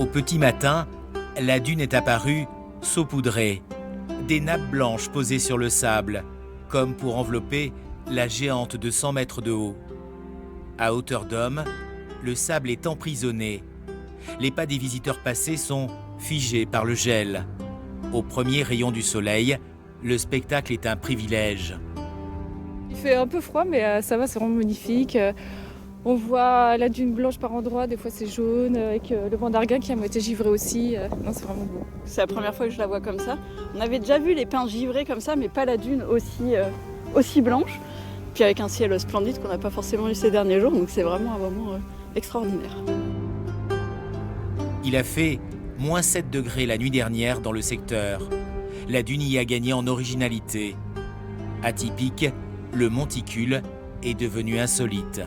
Au petit matin, la dune est apparue saupoudrée. Des nappes blanches posées sur le sable, comme pour envelopper la géante de 100 mètres de haut. À hauteur d'homme, le sable est emprisonné. Les pas des visiteurs passés sont figés par le gel. Au premier rayon du soleil, le spectacle est un privilège. Il fait un peu froid, mais ça va, c'est vraiment magnifique. On voit la dune blanche par endroits, des fois c'est jaune, avec le banc d'Arguin qui a moitié givré aussi. Non, c'est vraiment beau. C'est la première fois que je la vois comme ça. On avait déjà vu les pins givrés comme ça, mais pas la dune aussi blanche. Puis avec un ciel splendide qu'on n'a pas forcément eu ces derniers jours, donc c'est vraiment un moment extraordinaire. Il a fait moins 7 degrés la nuit dernière dans le secteur. La dune y a gagné en originalité. Atypique, le monticule est devenu insolite.